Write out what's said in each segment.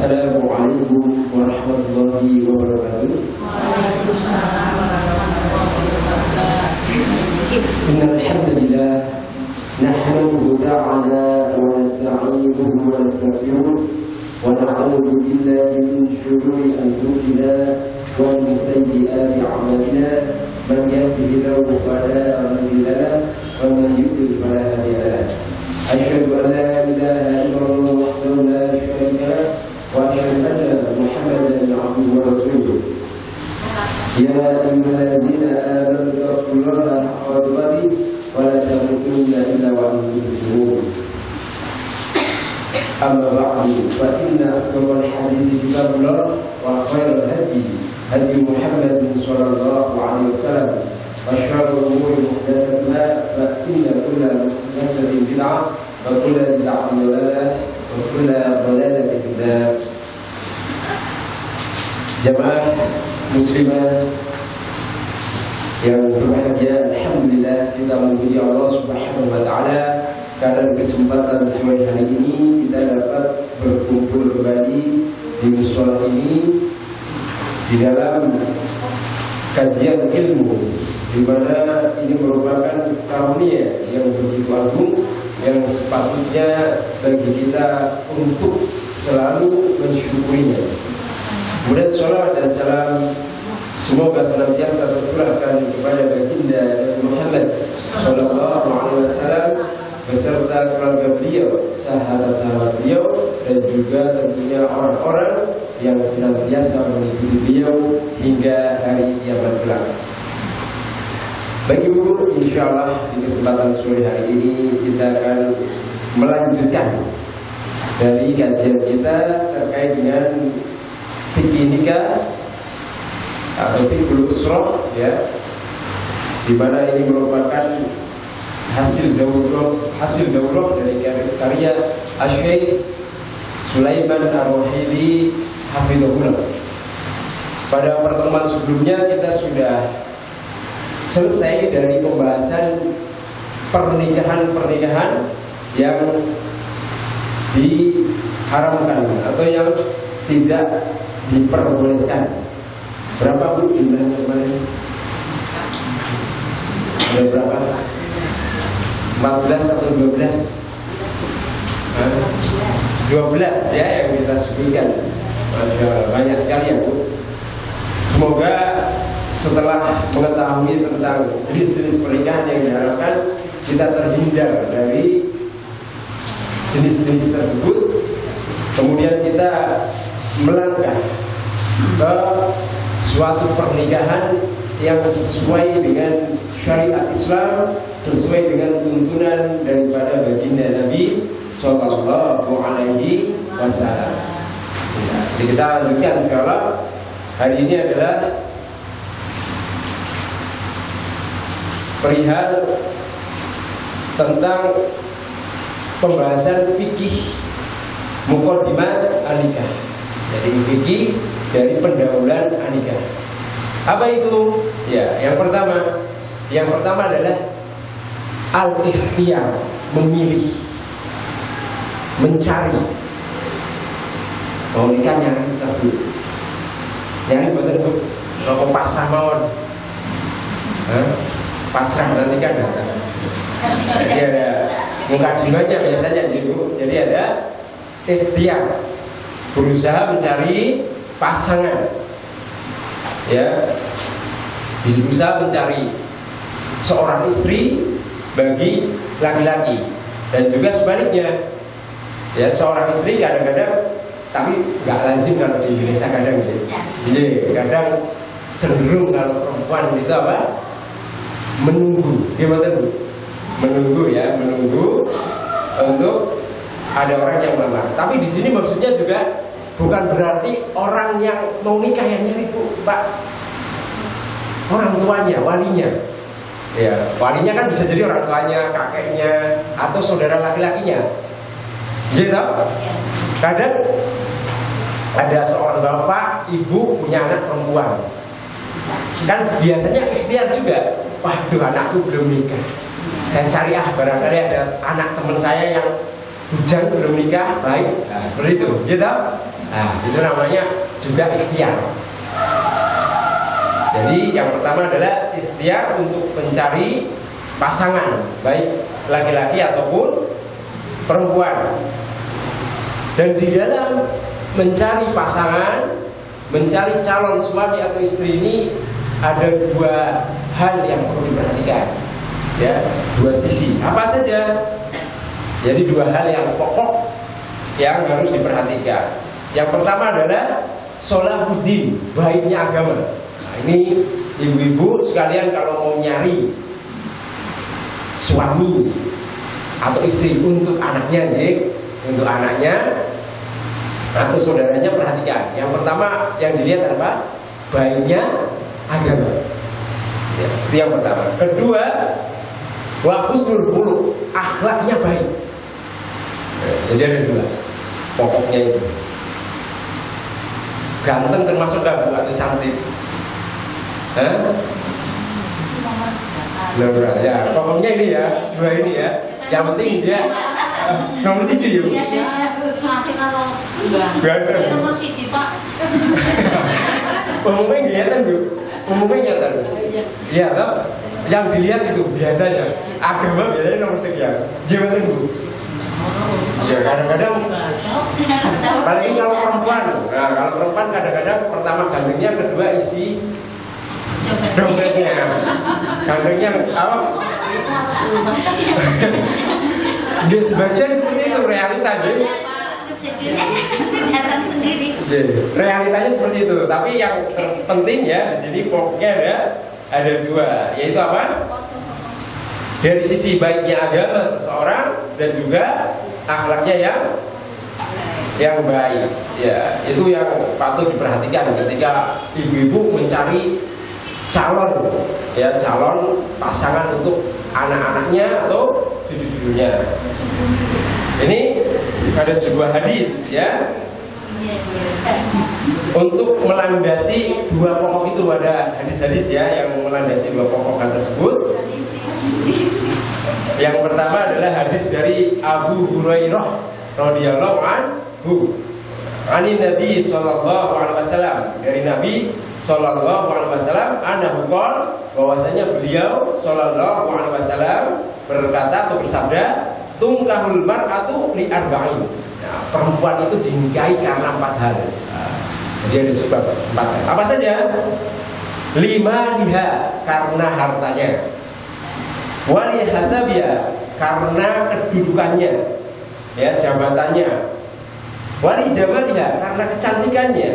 Assalamualaikum warahmatullahi wabarakatuh. Waalaikumsalam warahmatullahi wabarakatuh. Innal hamdalillah nahmaduhu ta'ala wa nasta'inuhu wa nastaghfiruh wa na'udzu billahi min shururi anfusina wa min sayyiati a'malina. Man yahdihillahu fala mudilla lahu wa man yudlil fala hadiya lahu. Asyhadu an la ilaha illallah wahdahu la syarika lahu wa asyhadu anna Muhammadan 'abduhu wa rasuluh. Ya ayyuhalladzina amanu taqullaha haqqa tuqatih wa la tamutunna illa wa antum muslimun. Amma ba'du, fa inna asdaqal hadithi kitabullah wa khairal hadi hadi Muhammadin sallallahu alaihi wasallam. وشر الأمور محدثاتها فإن كل محدثة بدعة وكل بدعة ضلالة وكل ضلالة في النار. Jamaah muslimah yang berbahagia, alhamdulillah kita memuji Allah Subhanahu wa taala karena di kesempatan sore hari ini kita dapat berkumpul kembali di mushola ini di dalam kajian ilmu, di mana ini merupakan karunia yang begitu agung yang sepatutnya bagi kita untuk selalu mensyukurinya. Kemudian salawat dan salam semoga senantiasa tercurahkan kepada baginda Nabi Muhammad sallallahu alaihi wasallam beserta keluarga beliau, sahabat-sahabat beliau, dan juga tentunya orang-orang yang senantiasa mengikuti beliau hingga hari kiamat kelak. Bagi Ibu, insya Allah di kesempatan sore hari ini kita akan melanjutkan dari kajian kita terkait dengan fikih nikah atau fikih usrah, ya, di mana ini merupakan hasil daurah dari karya Asy-Syaikh Sulaiman Ar-Ruhaili hafizahullah. Pada pertemuan sebelumnya kita sudah selesai dari pembahasan pernikahan yang diharamkan atau yang tidak diperbolehkan. Berapa Bu jumlahnya kemarin? Ada berapa? 14 atau 12? 12 ya yang kita sebutkan. Masya Allah, banyak sekali ya Bu. Semoga setelah mengetahui tentang jenis-jenis pernikahan yang diharapkan, kita terhindar dari jenis-jenis tersebut. Kemudian kita melangkah ke suatu pernikahan yang sesuai dengan syariat Islam, sesuai dengan tuntunan daripada baginda Nabi sallallahu alaihi wasallam. Jadi kita lanjutkan sekarang. Hari ini adalah perihal tentang pembahasan fikih muqaddimat an-nikah. Jadi fikih dari pendahuluan an-nikah. Apa itu? Ya, yang pertama adalah al-ikhtiyar, memilih, mencari. Mau nikah nyari tapi nyari betul Bu. Kalau pasrah mawon. Pasrah nanti kan datang. Jadi ada mukadimahnya biasanya gitu. Jadi ada ikhtiar, berusaha mencari pasangan, ya, berusaha mencari seorang istri bagi laki-laki, dan juga sebaliknya, ya, seorang istri kadang-kadang, tapi nggak lazim kalau di Indonesia kadang gitu. Jadi kadang cenderung kalau perempuan itu apa? Menunggu, gimana Bu? Menunggu ya, menunggu untuk ada orang yang melamar. Tapi di sini maksudnya juga bukan berarti orang yang mau nikah yang nyari Bu, Pak. Orang tuanya, walinya. Ya, walinya kan bisa jadi orang tuanya, kakeknya, atau saudara laki-lakinya. Gitu. Kadang ada seorang bapak, ibu punya anak perempuan. Kan biasanya ikhtiar juga. Waduh, anakku belum nikah. Saya cari barangkali ada anak teman saya yang bujang belum nikah baik, nah, seperti itu, gitu. Nah, itu namanya juga ikhtiar. Jadi yang pertama adalah ikhtiar untuk mencari pasangan, baik laki-laki ataupun perempuan. Dan di dalam mencari pasangan, mencari calon suami atau istri ini ada dua hal yang perlu diperhatikan, ya, dua sisi. Apa saja? Jadi dua hal yang pokok yang harus diperhatikan. Yang pertama adalah sholahuddin, baiknya agama. Nah, ini ibu-ibu sekalian kalau mau nyari suami atau istri untuk anaknya, untuk anaknya atau saudaranya, perhatikan. Yang pertama yang dilihat apa? Baiknya agama. Ya, itu yang pertama. Kedua, wa husnul khuluq, akhlaknya baik. Jadi ada dua pokoknya itu. Ganteng termasuk dagu atau cantik? Benar, ya. Pokoknya ini ya, dua ini ya. Yang penting dia nomor 7 yuk. Cantik kalau ganteng. nomor 1 Pak. Umumnya kelihatan Bu. Umumnya kelihatan. Iya toh? Yang dilihat itu biasanya agama biasanya nomor sekian. Gimana Bu? Ya kadang-kadang apalagi kalau perempuan. Nah, kalau perempuan kadang-kadang pertama gantengnya, kedua isi dompetnya. Gantengnya apa? Dia sebagian seperti itu realita jadi. Datang sendiri. Realitanya seperti itu. Tapi yang penting ya di sini pokoknya ada dua, yaitu apa? Dari sisi baiknya agama seseorang dan juga akhlaknya yang baik. Ya, itu yang patut diperhatikan ketika ibu-ibu mencari calon, ya, calon pasangan untuk anak-anaknya atau cucu-cucunya. Ini ada sebuah hadis, ya, untuk melandasi dua pokok itu. Ada hadis-hadis ya yang melandasi dua pokok hal tersebut. Yang pertama adalah hadis dari Abu Hurairah radhiyallahu anhu, ani Nabi sallallahu alaihi wasallam, dari Nabi sallallahu alaihi wasallam, annahu qala, bahwasanya beliau sallallahu alaihi wasallam berkata atau bersabda, tungkahul mar'atu li arba'in. Nah, perempuan itu dinikahi karena 4 hal. Jadi ada sebab 4 hal. Apa saja? 5 liha, karena hartanya. Wali hasabiya, karena kedudukannya, ya, jabatannya. Wali jamaliha, karena kecantikannya,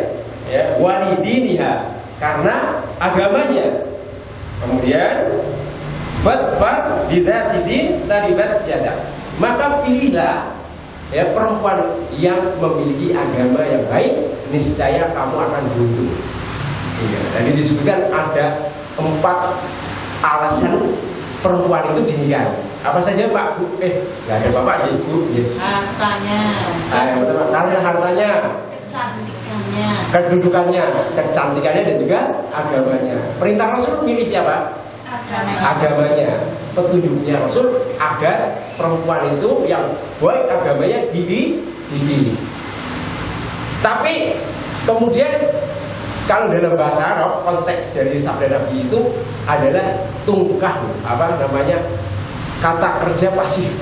ya. Wali diniha, karena agamanya. Kemudian fatfa bidzati din taribat yadak, maka pilihlah, ya, perempuan yang memiliki agama yang baik, niscaya kamu akan beruntung. Iya, tadi disebutkan ada 4 alasan perempuan itu dinikahi. Apa saja Pak Bu? Nggak ada Bapak, Ibu. Hartanya. Yang pertama, karena hartanya, Kecantikannya. kedudukannya, kecantikannya dan juga agamanya. Perintah Rasul pilih siapa? Agamanya. Petunjuknya Rasul agar perempuan itu yang baik agamanya dipilih. Tapi kemudian kalau dalam bahasa Arab, konteks dari sabda Nabi itu adalah tungkah, apa namanya, kata kerja pasif.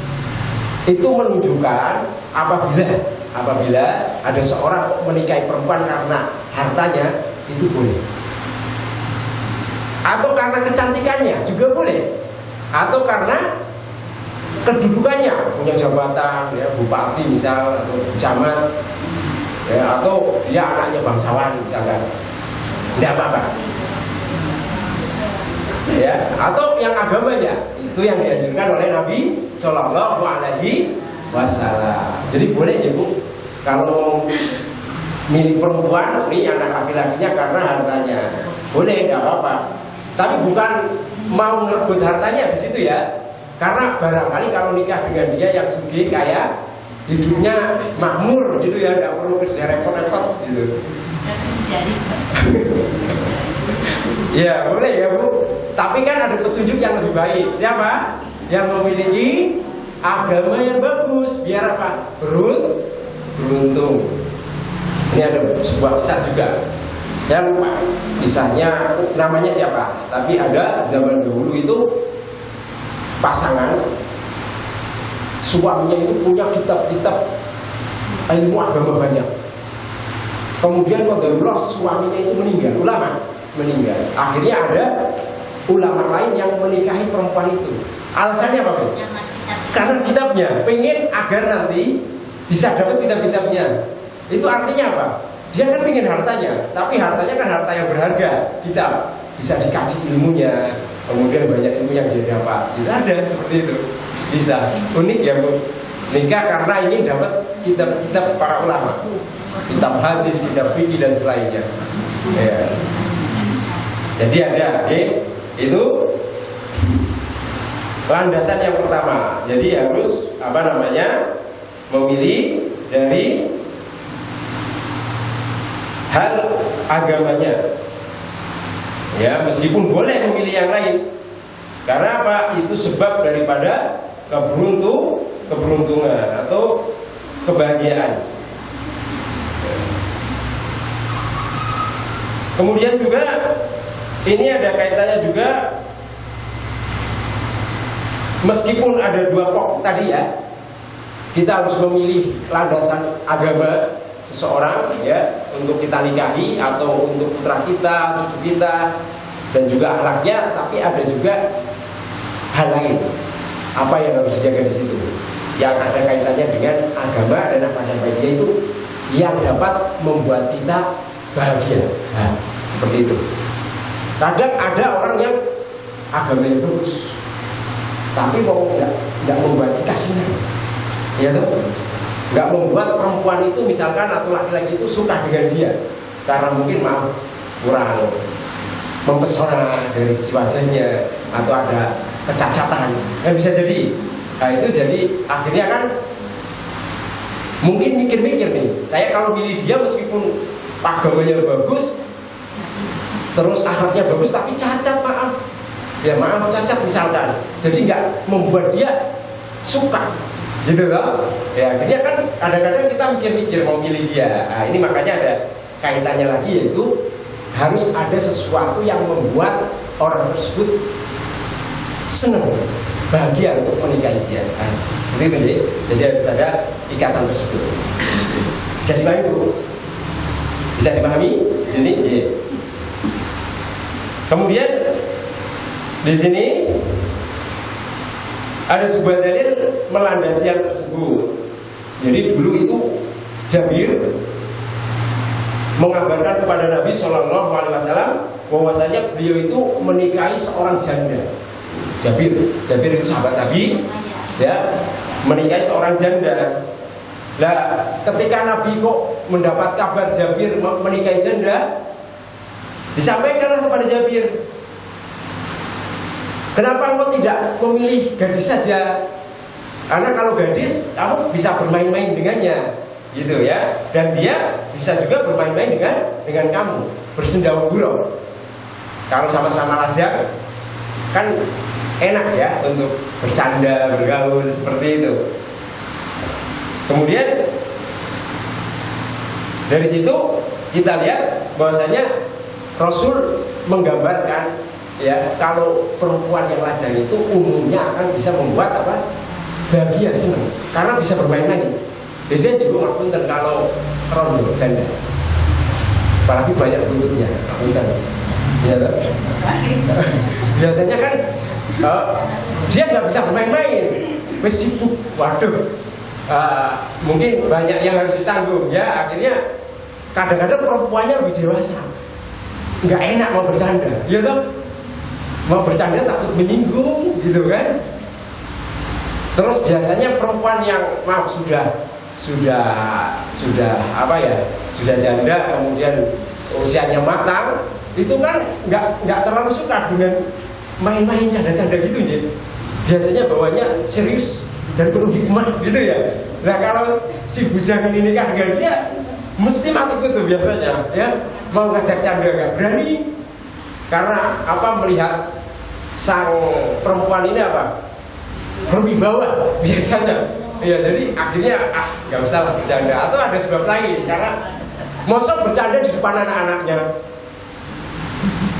Itu menunjukkan apabila ada seorang menikahi perempuan karena hartanya, itu boleh. Atau karena kecantikannya juga boleh. Atau karena kedudukannya, punya jabatan, ya, bupati misal atau camat, ya, atau dia anaknya bangsawan misalkan. Tidak apa-apa. Ya, atau yang agamanya, itu yang dianjurkan oleh Nabi Shallallahu Alaihi Wasallam. Jadi boleh ya Bu, kalau milik perempuan, ini anak laki-lakinya karena hartanya, boleh, tidak apa-apa. Tapi bukan mau ngerebut hartanya di situ ya. Karena barangkali kalau nikah dengan dia yang sugih kaya, hidupnya makmur gitu ya, tidak perlu kerja repot-repot gitu. Ya boleh ya Bu. Tapi kan ada petunjuk yang lebih baik. Siapa? Yang memiliki agama yang bagus, biar apa? Beruntung. Ini ada sebuah kisah juga. Saya lupa kisahnya namanya siapa, tapi ada zaman dahulu itu pasangan suaminya itu punya kitab-kitab ilmu agama banyak. Kemudian qadarullah suaminya itu meninggal, ulama meninggal. Akhirnya ada ulama lain yang menikahi perempuan itu. Alasannya apa, Bu? Karena kitabnya, pengen agar nanti bisa dapat kitab-kitabnya. Itu artinya apa? Dia kan pengen hartanya, tapi hartanya kan harta yang berharga. Kitab bisa dikaji ilmunya, kemudian banyak ilmu yang dia dapat. Tidak ada seperti itu. Bisa unik ya, Bu. Nikah karena ingin dapat kitab-kitab para ulama, kitab hadis, kitab fikih dan selainnya. Ya. Jadi ada, itu landasan yang pertama. Jadi harus memilih dari hal agamanya. Ya, meskipun boleh memilih yang lain. Karena apa? Itu sebab daripada keberuntungan atau kebahagiaan. Kemudian juga ini ada kaitannya juga, meskipun ada dua pokok tadi ya, kita harus memilih landasan agama seseorang ya untuk kita nikahi atau untuk putra kita, cucu kita, dan juga akhlaknya. Tapi ada juga hal lain, apa yang harus dijaga di situ, yang ada kaitannya dengan agama dan apa yang baik, yaitu yang dapat membuat kita bahagia. Nah, seperti itu. Kadang ada orang yang agamanya bagus, tapi mau nggak membuat kita senang, ya tuh, nggak membuat perempuan itu misalkan atau laki-laki itu suka dengan dia, karena mungkin kurang mempesona dari sisi wajahnya atau ada kecacatan, kan bisa jadi. Nah itu jadi akhirnya kan mungkin mikir-mikir nih, saya kalau pilih dia meskipun agamanya bagus, terus akhlaknya bagus tapi cacat, maaf cacat misalkan, jadi nggak membuat dia suka, gitu loh. Ya akhirnya kan kadang-kadang kita mikir-mikir mau pilih dia. Nah ini makanya ada kaitannya lagi, yaitu harus ada sesuatu yang membuat orang tersebut senang, bahagia untuk menikahi dia. Nah, jadi harus ada ikatan tersebut. Bisa dipahami, Bu? Bisa dipahami? Sini. Ya. Kemudian di sini ada sebuah dalil melandasi hal tersebut. Jadi dulu itu Jabir mengabarkan kepada Nabi Shallallahu Alaihi Wasallam bahwasanya beliau itu menikahi seorang janda. Jabir itu sahabat Nabi, ya, menikahi seorang janda. Nah, ketika Nabi kok mendapat kabar Jabir menikahi janda, disampaikanlah kepada Jabir, kenapa engkau tidak memilih gadis saja? Karena kalau gadis kamu bisa bermain-main dengannya, gitu ya. Dan dia bisa juga bermain-main dengan kamu, bersendahulu. Kalau sama-sama lajang kan enak ya untuk bercanda, bergaul seperti itu. Kemudian dari situ kita lihat bahwasanya Rasul menggambarkan ya kalau perempuan yang lajang itu umumnya akan bisa membuat apa? Bahagia, senang, karena bisa bermain-main. Beda juga ngapunten kalau rondo janda, apalagi banyak buntutnya, ngapunten. Ya, biasanya kan dia nggak bisa bermain-main, wis sibuk. Waduh, mungkin banyak yang harus ditanggung ya. Akhirnya kadang-kadang perempuannya lebih dewasa, nggak enak mau bercanda, ya toh? Mau bercanda takut menyinggung, gitu kan? Terus biasanya perempuan yang sudah apa ya, sudah janda, kemudian usianya matang, itu kan nggak terlalu suka dengan main-main canda-canda gitu ya. Biasanya bawanya serius dan penuh hikmah gitu ya. Nah kalau si bujang ini nikah dengan dia, mesti mati gitu biasanya ya. Mau ngajak canda nggak berani, karena apa, melihat sang perempuan ini apa, berwibawa biasanya. Ya jadi akhirnya nggak usah lah bercanda, atau ada sebab lain karena mosok bercanda di depan anak-anaknya.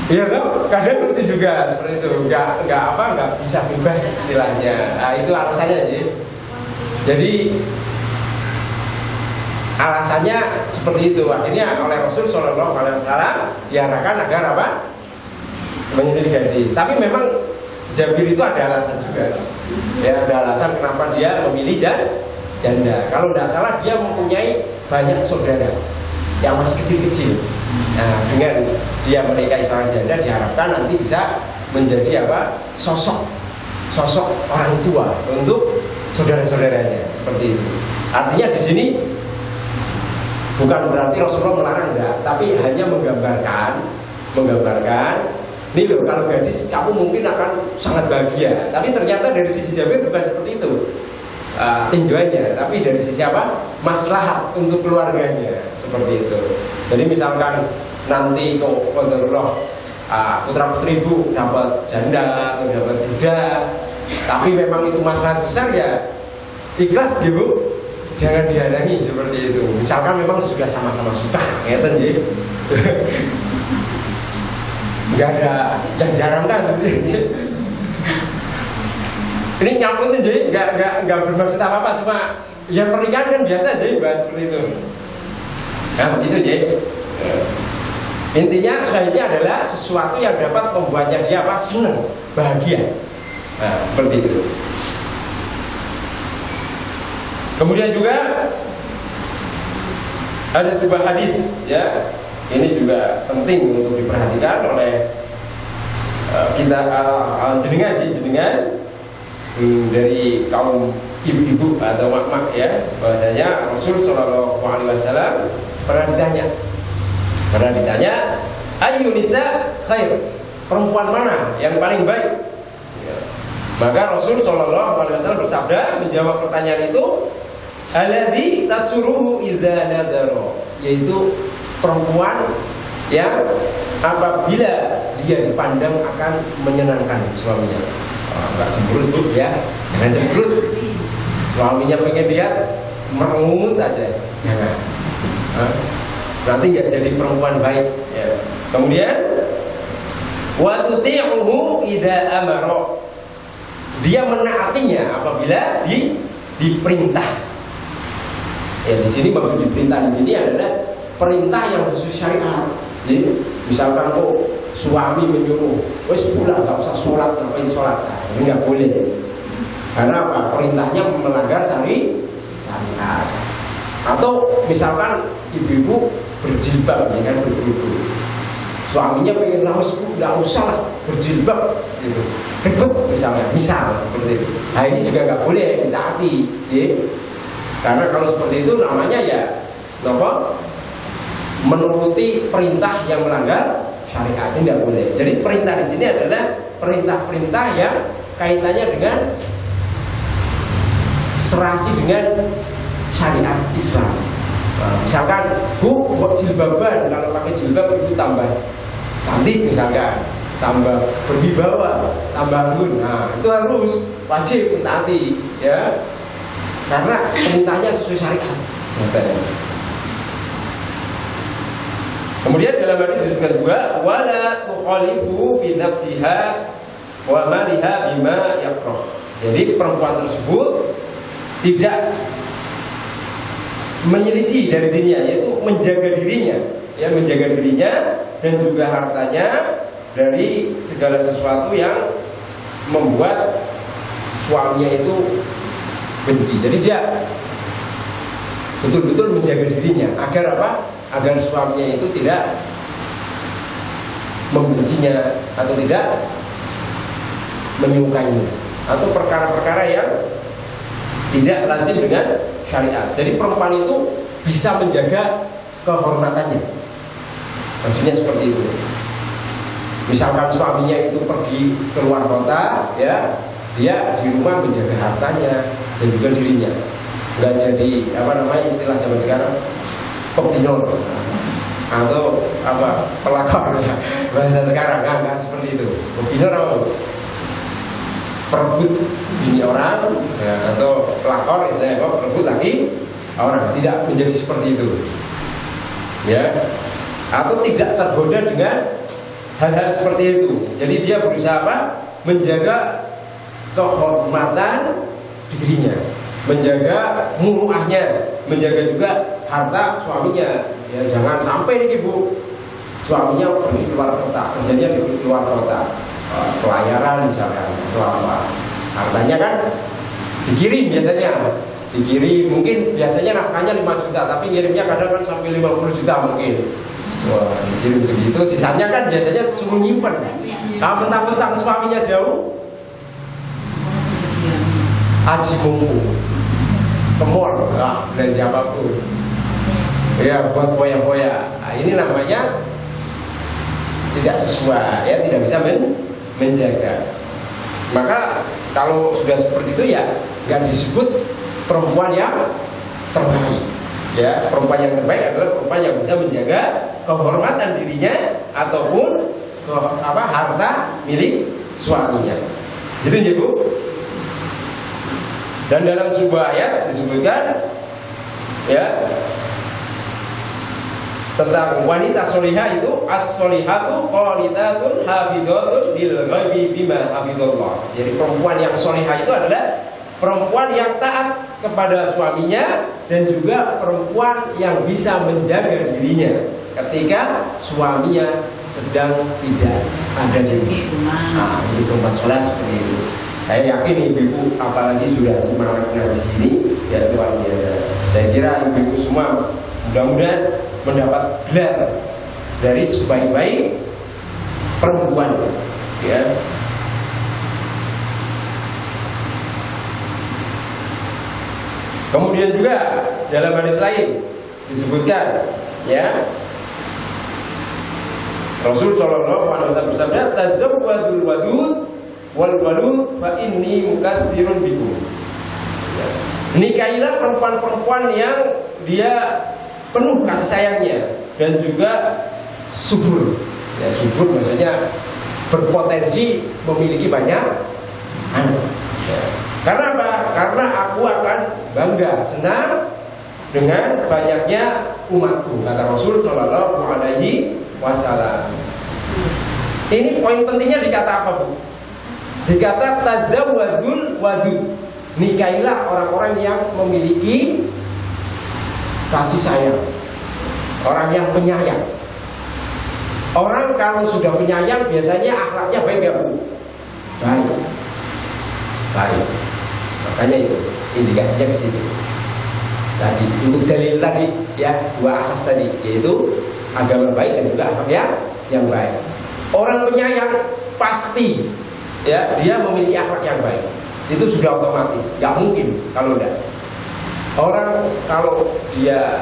Iya toh, kadang lucu juga seperti itu, nggak bisa bebas istilahnya. Nah, itu alasannya sih. Jadi alasannya seperti itu. Akhirnya oleh Rasul Shallallahu Alaihi Wasallam diarahkan agar apa? Menyendiri gadis. Tapi memang Jabir itu ada alasan juga. Ya, ada alasan kenapa dia memilih janda. Kalau tidak salah dia mempunyai banyak saudara yang masih kecil-kecil. Nah, dengan dia menikahi seorang janda diharapkan nanti bisa menjadi apa? Sosok orang tua untuk saudara-saudaranya seperti itu. Artinya di sini bukan berarti Rasulullah melarang enggak, tapi hanya menggambarkan nih loh, kalau gadis kamu mungkin akan sangat bahagia. Tapi ternyata dari sisi Jabir bukan seperti itu tinjauannya, tapi dari sisi apa? Maslahat untuk keluarganya seperti itu. Jadi misalkan nanti kok putra putri ibu dapat janda atau dapat budak, tapi memang itu maslahat besar ya ikhlas gitu, jangan dihalangi seperti itu. Misalkan memang sudah sama-sama suka, ngeten ya. Nggak ada yang diharamkan seperti ini. Ini nyambung tuh jadi nggak bermaksud apa-apa, cuma ya pernikahan kan biasa jadi bahas seperti itu. Nah begitu jadi. Intinya syahidnya adalah sesuatu yang dapat membuatnya dia apa? Senang, bahagia. Nah seperti itu. Kemudian juga ada sebuah hadis ya. Ini juga penting untuk diperhatikan oleh kita jenengan dari kaum ibu-ibu atau mak-mak ya, bahwasanya Rasul Shallallahu Alaihi Wasallam pernah ditanya ayyun nisa khair, perempuan mana yang paling baik ya. Maka Rasul Shallallahu Alaihi Wasallam bersabda menjawab pertanyaan itu, alladzi tasuruhu idza nadara, yaitu perempuan yang apabila dia dipandang akan menyenangkan suaminya. Enggak cemberut bu ya, jangan cemberut. Suaminya pengen lihat merengut aja, jangan. Nanti nggak jadi perempuan baik. Ya. Kemudian wa tuti'uhu idza amara, dia menaatinya apabila diperintah. Ya di sini maksud diperintah di sini adalah perintah yang sesuai syariat. Jadi misalkan suami menyuruh, wes pulang nggak usah sholat, ngapain sholat? Nah, ini nggak boleh. Karena apa? Perintahnya melanggar syariat. Atau misalkan ibu-ibu berjilbab, ya kan berkerudung. Suaminya pengen lawas, nggak usah lah berjilbab, gitu. Ribet misalnya, seperti itu. Nah ini juga nggak boleh ditaati, ya. Karena kalau seperti itu namanya ya, menuruti perintah yang melanggar syariat, ini tidak boleh. Jadi perintah di sini adalah perintah-perintah yang kaitannya dengan serasi dengan syariat Islam. Nah, misalkan buat jilbaban, kalau pakai jilbab itu tambah cantik misalkan, tambah berwibawa, tambah anggun. Nah itu harus wajib taati ya, karena perintahnya sesuai syariat. Kemudian dalam hadis disebutkan juga wala tukhalifu bi nafsiha wa maliha bima yakrah. Jadi perempuan tersebut tidak menyelisih dari dirinya, yaitu menjaga dirinya, ya menjaga dirinya dan juga hartanya dari segala sesuatu yang membuat suaminya itu benci. Jadi dia betul-betul menjaga dirinya agar apa? Agar suaminya itu tidak membencinya atau tidak menyukainya, atau perkara-perkara yang tidak lazim dengan syariat. Jadi perempuan itu bisa menjaga kehormatannya. Maksudnya seperti itu. Misalkan suaminya itu pergi keluar kota, ya, dia di rumah menjaga hartanya dan juga dirinya. Enggak jadi istilah zaman sekarang pepinor atau pelakor ya, bahasa sekarang enggak seperti itu. Pepinor apa? perebut bini orang, ya, atau pelakor istilahnya, perebut lagi orang, tidak menjadi seperti itu, ya, atau tidak tergoda dengan hal-hal seperti itu. Jadi dia berusaha apa? Menjaga kehormatan dirinya, menjaga muruahnya, menjaga juga harta suaminya. Ya, jangan sampai nih ibu suaminya pergi keluar kota, kerjanya di luar kota, pelayaran misalkan, atau apa, hartanya kan dikirim biasanya, dikirim mungkin biasanya nafkahnya 5 juta, tapi ngirimnya kadang kan sampai 50 juta mungkin. Wah, dikirim segitu, sisanya kan biasanya suruh nyimpen. Nah, mentang-mentang suaminya jauh, haji mumpung, ke mall, belanja apapun, ya buat boya-boya. Nah, ini namanya tidak sesuai, ya, tidak bisa menjaga. Maka kalau sudah seperti itu ya nggak disebut perempuan yang terbaik. Ya, perempuan yang terbaik adalah perempuan yang bisa menjaga kehormatan dirinya ataupun harta milik suaminya. Gitu ya Bu. Dan dalam sebuah ayat disebutkan, ya, tentang wanita solihah itu as-solihatu qanitatun hafidhatun lil ghaibi bima hafidhallah. Jadi perempuan yang solihah itu adalah perempuan yang taat kepada suaminya dan juga perempuan yang bisa menjaga dirinya ketika suaminya sedang tidak ada di rumah. Nah, ini perempuan soleh seperti itu. Saya yakin ibu-ibu apalagi sudah semangat ngaji ini, ya luar biasa. Saya kira ibu-ibu semua mudah-mudahan mendapat gelar dari sebaik-baik perempuan, ya. Kemudian juga dalam hadis lain disebutkan, ya, Rasul Shallallahu Alaihi Wasallam bersabda, "Tazawwadul wadud wal walud fa inni mukatsirun bikum." Ya. Nikahilah perempuan-perempuan yang dia penuh kasih sayangnya dan juga subur. Ya, subur maksudnya berpotensi memiliki banyak anak. Ya. Karena apa? Karena aku akan bangga, senang dengan banyaknya umatku, kata Rasul Shallallahu Alaihi Wasallam. Ini poin pentingnya di kata apa, Bu? Di kata tazawwadul wadud. Nikahilah orang-orang yang memiliki kasih sayang, orang yang penyayang. Orang kalau sudah penyayang biasanya akhlaknya baik, ya Bu? Baik. Baik. Makanya itu indikasinya ke situ. Tadi untuk dalil tadi, ya, dua asas tadi, yaitu agama baik dan juga akhlak yang baik. Orang penyayang pasti, ya, dia memiliki akhlak yang baik. Itu sudah otomatis, nggak mungkin kalau enggak. Orang kalau dia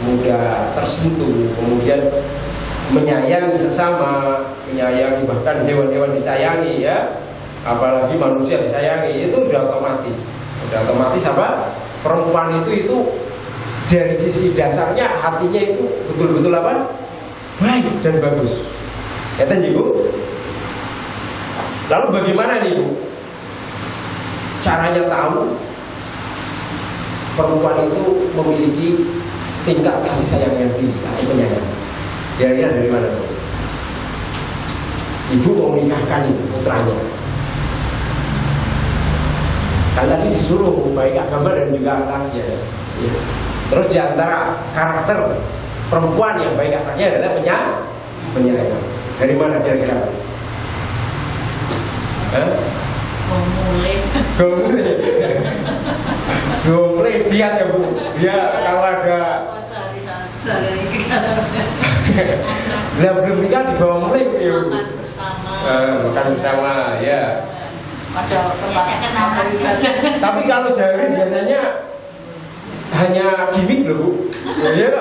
mudah tersentuh, kemudian menyayangi sesama, menyayangi bahkan hewan-hewan disayangi, ya, apalagi manusia disayangi, itu udah otomatis. Udah otomatis apa? Perempuan itu dari sisi dasarnya hatinya itu betul-betul apa? Baik dan bagus. Ya, Bu. Lalu bagaimana nih, Bu? Caranya tahu perempuan itu memiliki tingkat kasih sayang yang tinggi atau penyayang. Kira-kira dari mana, Bu? Ibu mau menikahkan itu putranya. Kan tadi disuruh baik agama dan juga akhlaknya. Ya. Terus di antara karakter perempuan yang baik akhlaknya adalah penyayang. Dari mana kira-kira? Gomule lihat ya, Bu. Dia kalau ada lah belum nikah di bawah mulai, ya, Bu. Makan bersama, ya. Ada tempat. Tapi kalau sehari biasanya hanya gimmick loh, Bu. Ya,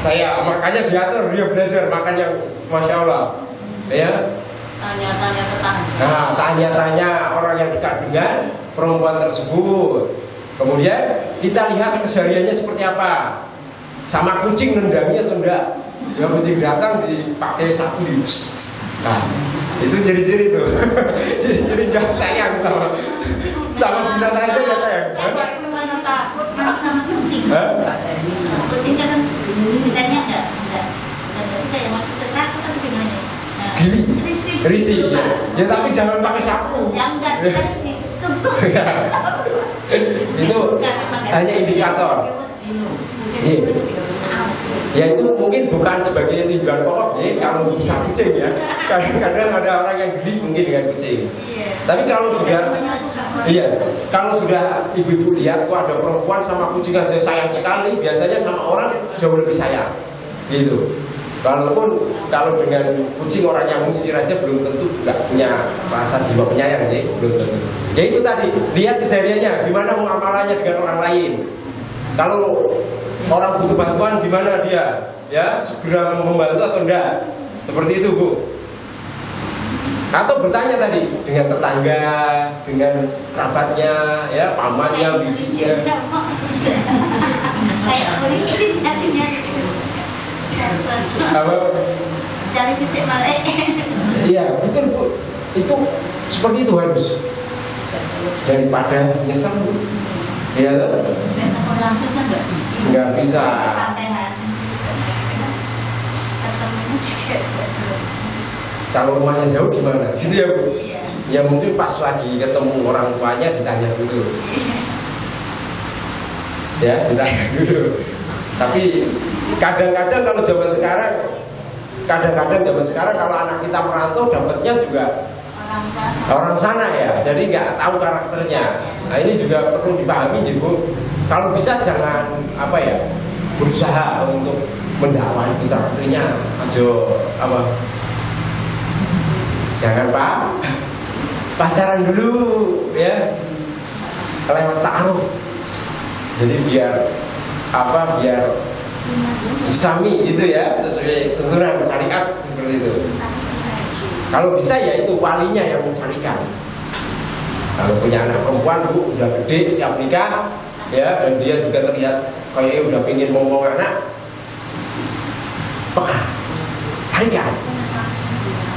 saya makanya diatur dia belajar makan yang Masya Allah, ya. Tanya-tanya tetangga. Nah, tanya-tanya orang yang dekat dengan perempuan tersebut. Kemudian kita lihat kesehariannya seperti apa. sama kucing nendangi atau enggak. Ya kucing datang dipakai sapu di. Nah, itu ciri-ciri tuh. Ciri-ciri dia sayang sama binatang itu dia sayang. Semuanya takut sama kucing. Kucing kan mintanya enggak suka ya, maksudnya takut atau gimana? Gili, Risih. risih. Ya tapi jangan pakai sapu. Yang enggak sih kan di suk-suk. Itu hanya indikator. Iya. Ya itu mungkin bukan sebagai tujuan pokok ya kalau bisa kucing ya. Kadang-kadang ada orang yang geli mungkin dengan kucing. Tapi kalau sudah, iya, kalau sudah ibu-ibu lihat kok ada perempuan sama kucing aja sayang sekali, biasanya sama orang jauh lebih sayang, gitu. Walaupun kalau dengan kucing orang yang ngusir aja belum tentu nggak punya rasa jiwa penyayang ya, belum tentu. Ya itu tadi, lihat kesehariannya, gimana muamalahnya dengan orang lain. Kalau orang butuh bantuan gimana dia, ya segera membantu atau enggak, seperti itu Bu. Atau bertanya tadi dengan tetangga, dengan kerabatnya, ya pamannya, bibinya. Kayak polisi jadinya. Apa? Cari sisi balik. Iya betul Bu. Itu seperti itu harus, daripada nyesel. Iya. Langsung kan nggak bisa. Nggak bisa. Sampai hati juga. Ketemunya juga. Kalau rumahnya jauh gimana? Gitu ya Bu. Ya mungkin pas lagi ketemu orang tuanya ditanya dulu. Ya ditanya dulu. Tapi kadang-kadang kalau zaman sekarang kalau anak kita merantau dapatnya juga orang sana ya, jadi nggak tahu karakternya. Nah ini juga perlu dipahami Bu. Kalau bisa jangan berusaha untuk mendakwai karakternya aja jangan pacaran dulu ya, lewat ta'aruf. Jadi biar Islami gitu ya, sesuai tuntunan syariat seperti itu. Kalau bisa ya itu walinya yang mencarikan. Kalau punya anak perempuan Bu udah gede siap nikah ya, dan dia juga terlihat kayaknya udah pingin ngomong anak, peka carikan.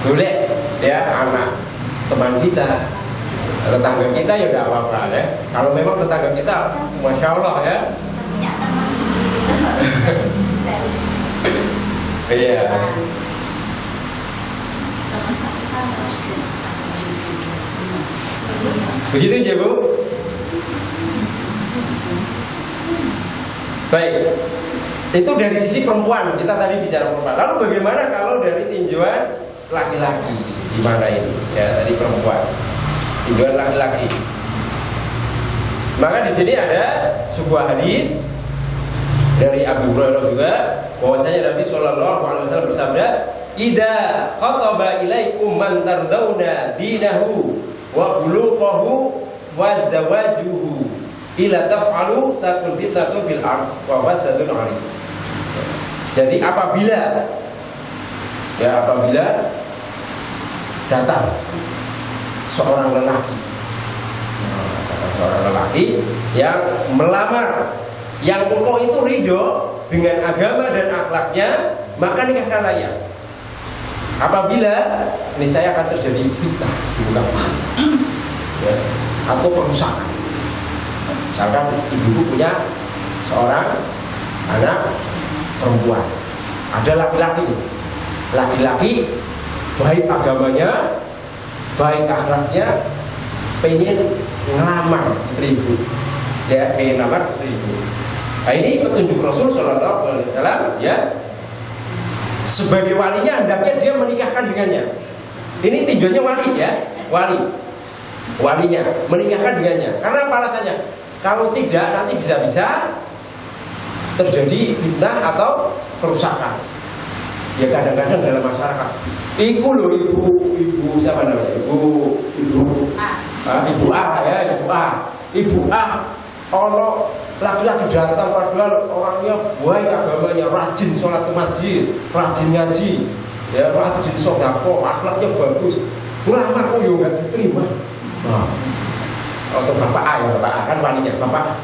Boleh ya anak teman kita, tetangga kita ya udah apa-apa ya. Kalau memang tetangga kita masya Allah ya. Iya. Begitu aja Bu. Baik. Itu dari sisi perempuan, kita tadi bicara perempuan. Lalu bagaimana kalau dari tinjauan laki-laki? Gimana ini? Ya tadi perempuan. Tinjauan laki-laki. Maka di sini ada sebuah hadis dari Abu Hurairah juga, bahwasanya Nabi Shallallahu Alaihi Wasallam bersabda, "Idza khataba ilaikum man tardawna dinahu wa khuluquhu wa zawajuhu ila taf'alu takun fitnatun fil ard wa fasadun 'arid." Jadi apabila datang seorang lelaki yang melamar, yang engkau itu ridho dengan agama dan akhlaknya, maka nikahkan layak. Apabila niscaya akan terjadi fitnah di muka bumi, ya, atau kerusakan. Misalkan ibu punya seorang anak perempuan, ada laki-laki baik agamanya, baik akhlaknya, pengen ngelamar putri ibu, ya pengen ngelamar putri ibu. Nah ini petunjuk Rasul Shallallahu Alaihi Wasallam ya. Sebagai walinya hendaknya dia menikahkan dengannya. Ini tujuannya wali ya, walinya menikahkan dengannya. Karena apa alasannya? Kalau tidak nanti bisa-bisa terjadi fitnah atau kerusakan. Ya kadang-kadang dalam masyarakat. Ibu siapa namanya? Ibu A. Kalau laki-laki datang padahal orangnya baik agamanya, rajin sholat ke masjid, rajin ngaji, ya rajin sodako, akhlaknya bagus, ngelamar kok nggak diterima. Nah, untuk bapak A kan walinya, bapak.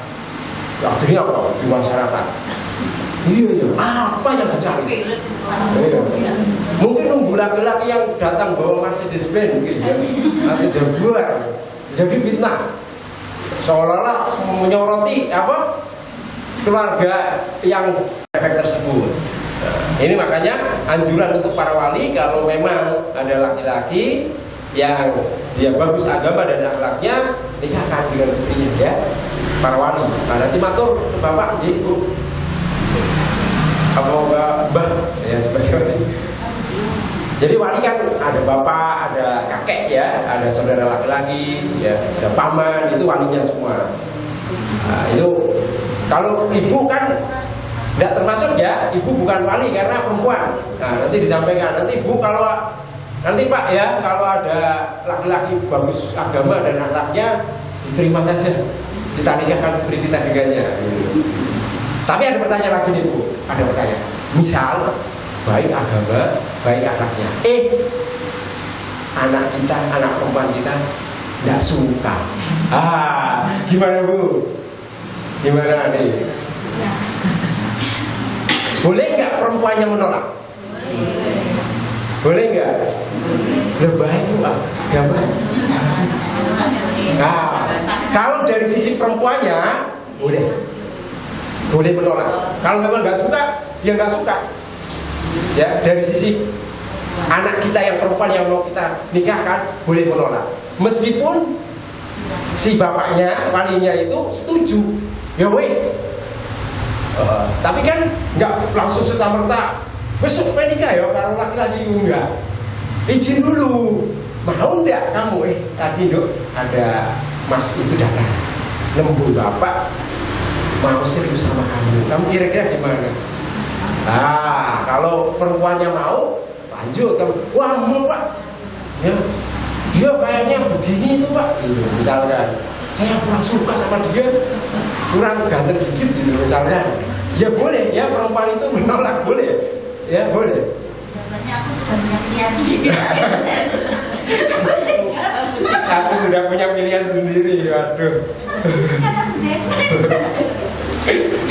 Ya, akhirnya apa di masyarakat? Iya, apa yang dicari? Iya. Mungkin nunggu laki-laki yang datang bawa Mercedes Benz mungkin ya, atau Jaguar, jadi fitnah. Seolah-olah menyoroti apa keluarga yang efek tersebut. Nah, ini makanya anjuran untuk para wali kalau memang ada laki-laki yang dia bagus agama dan akhlaknya, nikahkan dengan putrinya ya, para wali. Nah, nanti matur ke bapak, ibu, apa mbah ya sebagai. Jadi wali kan ada bapak, ada kakek ya, ada saudara laki-laki, ya, ada paman, itu walinya semua. Nah, itu kalau ibu kan tidak termasuk ya, ibu bukan wali karena perempuan. Nah, nanti disampaikan, nanti ibu kalau nanti pak ya, kalau ada laki-laki bagus agama dan akhlaknya diterima saja, kita nikahkan putri kita dengannya. Tapi ada pertanyaan lagi nih bu, ada pertanyaan. Misal baik agama, baik akhlaknya. Anak kita, anak perempuan kita tidak suka. Gimana bu? Gimana nih? Boleh nggak perempuannya menolak? Boleh nggak? Lebih baik bu agama. Nah, kalau dari sisi perempuannya boleh menolak. Kalau memang nggak suka, ya nggak suka. Ya, dari sisi anak kita yang perempuan yang mau kita nikahkan boleh menolak. Meskipun si bapaknya, walinya itu setuju, ya wes. Tapi kan nggak langsung serta-merta besok nikah ya kalau laki-laki enggak. Izin dulu. Mau enggak kamu? Tadi dok ada mas itu datang nembung bapak mau serius sama kamu. Kamu kira-kira gimana? Kalau perempuannya mau, lanjut. Kamu, wah mau pak, ya, dia kayaknya begini itu pak. Misalkan, saya kurang suka sama dia, kurang ganteng dikit gitu misalkan. Ya boleh, ya perempuan itu menolak boleh, ya boleh. Jawabannya aku sudah punya pilihan sendiri. Aku sudah punya pilihan sendiri, waduh.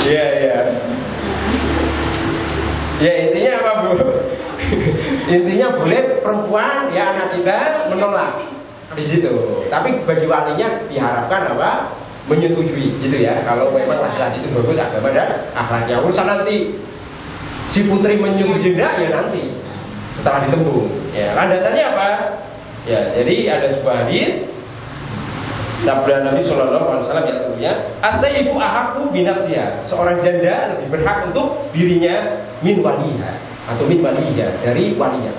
Iya. Ya intinya apa bu? Intinya boleh perempuan ya anak kita menolak di situ. Tapi bagi walinya diharapkan apa? Menyetujui gitu ya. Kalau memang laki-laki itu bagus agama dan akhlaknya. Urusan nanti si putri menyetujui enggak ya nanti setelah ditembung. Ya landasannya apa? Ya jadi ada sebuah hadis sabda Nabi Sallallahu Alaihi Wasallam yang artinya as-sayyibu ahaqqu binafsiha, seorang janda lebih berhak untuk dirinya min waliha atau min waliha, dari walinya.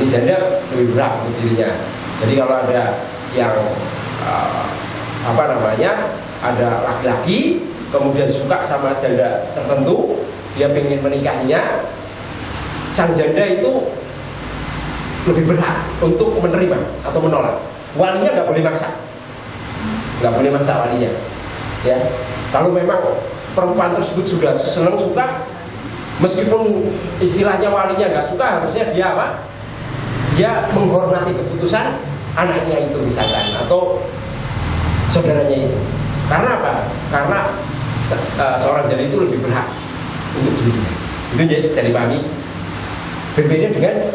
Ini janda lebih berhak untuk dirinya. Jadi kalau ada yang ada laki-laki kemudian suka sama janda tertentu, dia ingin menikahinya, sang janda itu lebih berhak untuk menerima atau menolak. Walinya nggak boleh maksa. Nggak boleh maksa walinya, ya. Kalau memang perempuan tersebut sudah senang suka, meskipun istilahnya walinya nggak suka, harusnya dia apa? Dia menghormati keputusan anaknya itu misalkan atau saudaranya itu. Karena apa? Karena seorang janda itu lebih berhak untuk dirinya. Itu jadi pahami. Berbeda dengan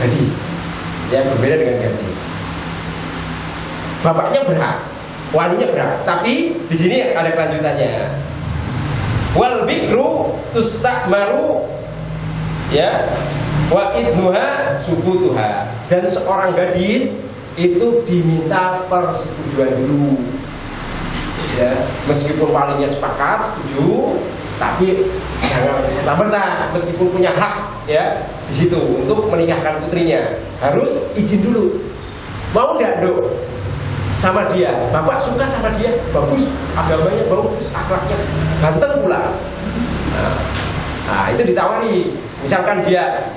gadis, ya berbeda dengan gadis. Bapaknya berhak, walinya berhak, tapi di sini ada kelanjutannya. Wal bikru tusta'maru, ya, wa idnuha subutuha. Dan seorang gadis itu diminta persetujuan dulu, ya, meskipun walinya sepakat setuju, tapi jangan serta-merta, meskipun punya hak, ya, di situ untuk menikahkan putrinya harus izin dulu. Mau nggak dok? Sama dia, bapak suka sama dia, bagus, agamanya bagus, akhlaknya ganteng pula. Nah, itu ditawari. Misalkan dia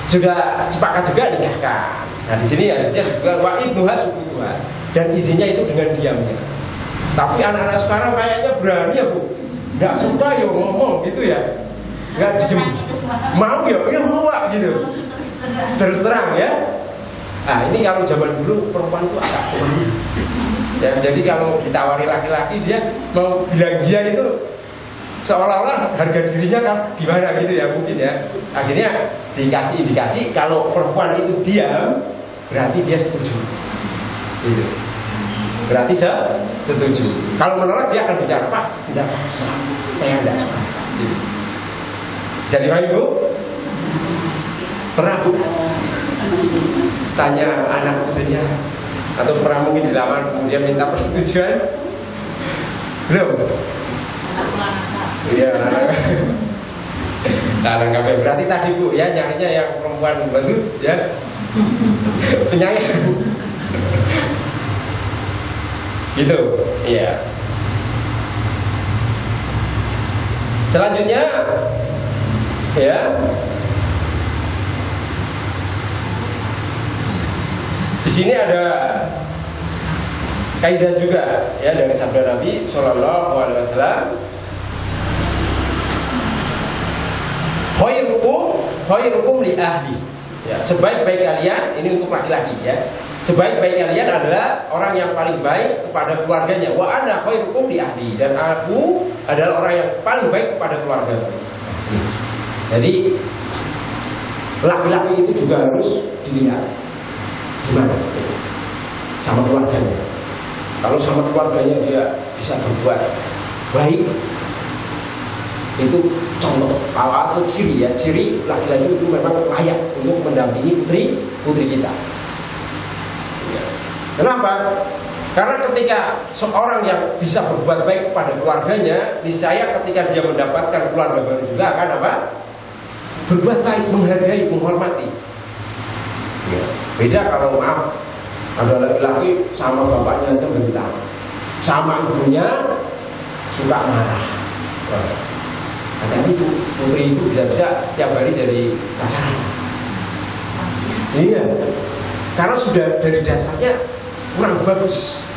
sudah sepakat juga nikahkan. Nah di sini hadisnya disebutkan wa idnuha subutuha, dan izinnya itu dengan diamnya. Tapi anak-anak sekarang kayaknya berani ya bu, nggak suka ya ngomong gitu ya, nggak diem, mau ya mau gitu, terus terang ya. Nah ini kalau zaman dulu perempuan itu agak pemalu ya, jadi kalau ditawari laki-laki dia mau bilang dia itu seolah-olah harga dirinya kan gimana gitu ya mungkin ya. Akhirnya dikasih indikasi kalau perempuan itu diam berarti dia setuju. Gitu. Berarti setuju. Kalau menolak dia akan bicara, Pak, tidak, saya tidak suka. Gitu. Bisa dipahami Bu? Pernah Bu tanya anak putrinya atau pernah mungkin dilamar kemudian minta persetujuan? Belum? Iya, anak berarti tadi Bu ya nyarinya yang perempuan badut ya, penyayang, gitu, iya. Selanjutnya, ya, di sini ada kaidah juga ya dari sabda Nabi Shallallahu Alaihi Wasallam. Khairukum li ahli. Ya, sebaik-baik kalian ini untuk laki-laki ya. Sebaik-baik kalian adalah orang yang paling baik kepada keluarganya. Wa ana khairukum li ahli, dan aku adalah orang yang paling baik kepada keluarga. Jadi laki-laki itu juga harus dilihat gimana sama keluarganya. Kalau sama keluarganya dia bisa berbuat baik, itu contoh atau ciri ya, ciri laki-laki itu memang layak untuk mendampingi putri kita. Ya. Kenapa? Karena ketika seorang yang bisa berbuat baik kepada keluarganya, niscaya ketika dia mendapatkan keluarga baru juga akan apa? Berbuat baik, menghargai, menghormati. Ya. Beda kalau maaf ada laki-laki sama bapaknya aja bentak, sama ibunya suka marah. Hati-hati putri itu bisa-bisa tiap hari jadi sasaran. Iya, karena sudah dari dasarnya kurang bagus